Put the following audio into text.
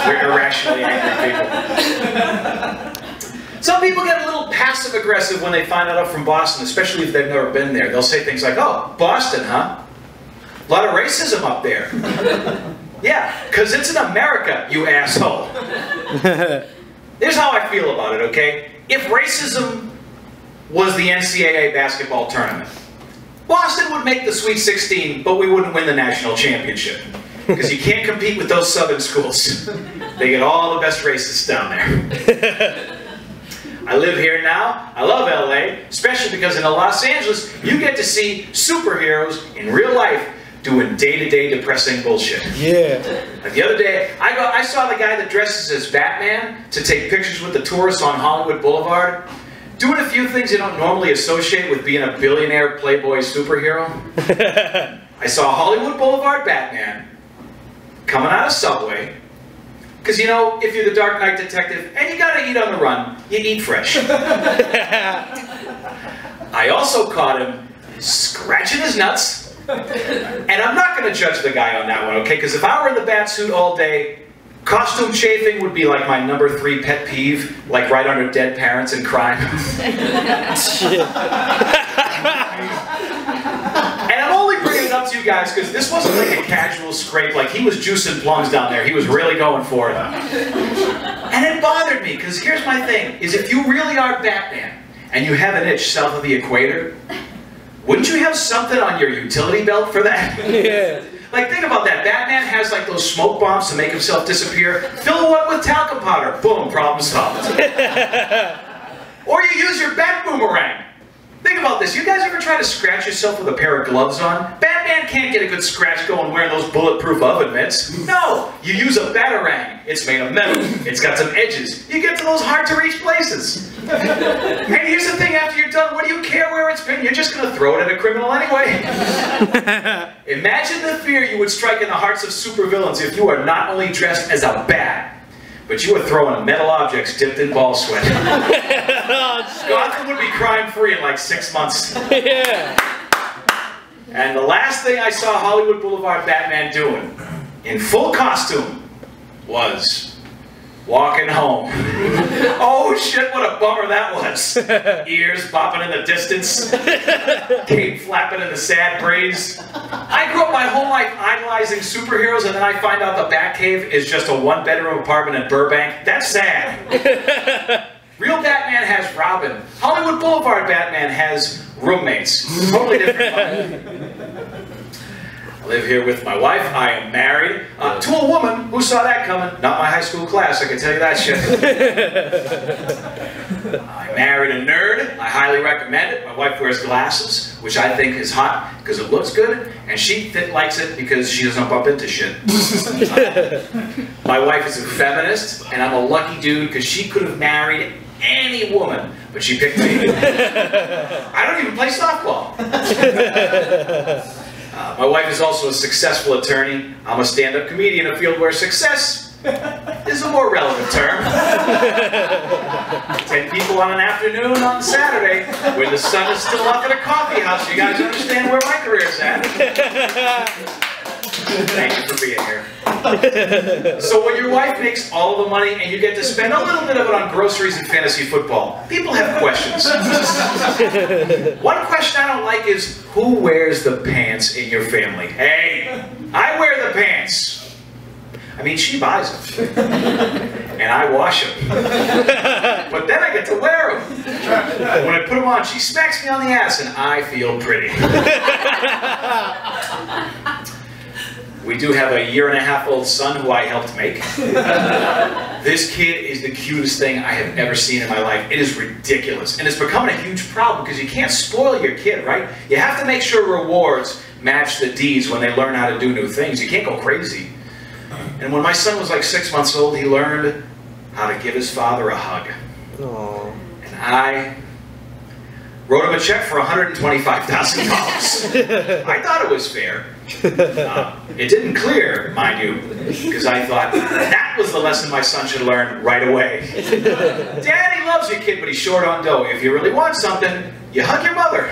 We're irrationally angry people. Some people get a little passive-aggressive when they find out I'm from Boston, especially if they've never been there. They'll say things like, oh, Boston, huh? A lot of racism up there. Yeah, because it's in America, you asshole. Here's how I feel about it, okay? If racism was the NCAA basketball tournament, Boston would make the Sweet 16, but we wouldn't win the national championship. Because you can't compete with those southern schools. They get all the best racists down there. I live here now. I love LA, especially because in Los Angeles, you get to see superheroes in real life doing day-to-day depressing bullshit. Yeah. Like the other day, I saw the guy that dresses as Batman to take pictures with the tourists on Hollywood Boulevard, doing a few things you don't normally associate with being a billionaire playboy superhero. I saw Hollywood Boulevard Batman coming out of Subway, because you know, if you're the Dark Knight detective and you gotta eat on the run, you eat fresh. I also caught him scratching his nuts. And I'm not going to judge the guy on that one, okay? Because if I were in the bat suit all day, costume chafing would be like my #3 pet peeve, like right under dead parents and crime. And I'm only bringing it up to you guys because this wasn't like a casual scrape, like he was juicing plums down there. He was really going for it. And it bothered me, because here's my thing, is if you really are Batman and you have an itch south of the equator, wouldn't you have something on your utility belt for that? Yeah. Like, think about that. Batman has like those smoke bombs to make himself disappear. Fill one with talcum powder. Boom, problem solved. Or you use your bat boomerang. Think about this. You guys ever try to scratch yourself with a pair of gloves on? Batman can't get a good scratch going wearing those bulletproof oven mitts. No, you use a batarang. It's made of metal. It's got some edges. You get to those hard-to-reach places. And here's the thing, after you're done, what do you care where it's been? You're just going to throw it at a criminal anyway. Imagine the fear you would strike in the hearts of supervillains if you are not only dressed as a bat, but you were throwing metal objects dipped in ball sweat. Gotham would be crime-free in like 6 months. Yeah. And the last thing I saw Hollywood Boulevard Batman doing, in full costume, was walking home. Oh shit, what a bummer that was. Ears bopping in the distance. Cape flapping in the sad breeze. I grew up my whole life idolizing superheroes, and then I find out the Batcave is just a one-bedroom apartment in Burbank. That's sad. Real Batman has Robin. Hollywood Boulevard Batman has roommates. Totally different. I live here with my wife. I am married to a woman who saw that coming. Not my high school class, I can tell you that shit. I married a nerd. I highly recommend it. My wife wears glasses, which I think is hot because it looks good, and she likes it because she doesn't bump into shit. My wife is a feminist, and I'm a lucky dude because she could have married any woman, but she picked me. I don't even play softball. My wife is also a successful attorney. I'm a stand-up comedian, a field where success is a more relevant term. 10 people on an afternoon on Saturday when the sun is still up at a coffee house. You guys understand where my career's at. Thank you for being here. So when your wife makes all of the money and you get to spend a little bit of it on groceries and fantasy football, people have questions. One question I don't like is, who wears the pants in your family? Hey, I wear the pants. I mean, she buys them. And I wash them. But then I get to wear them. When I put them on, she smacks me on the ass and I feel pretty. We do have a 1.5-year-old son who I helped make. This kid is the cutest thing I have ever seen in my life. It is ridiculous. And it's becoming a huge problem because you can't spoil your kid, right? You have to make sure rewards match the deeds when they learn how to do new things. You can't go crazy. And when my son was like 6 months old, he learned how to give his father a hug. Aww. And I wrote him a check for $125,000. I thought it was fair. It didn't clear, mind you, because I thought that was the lesson my son should learn right away. Daddy loves your kid, but he's short on dough. If you really want something, you hug your mother.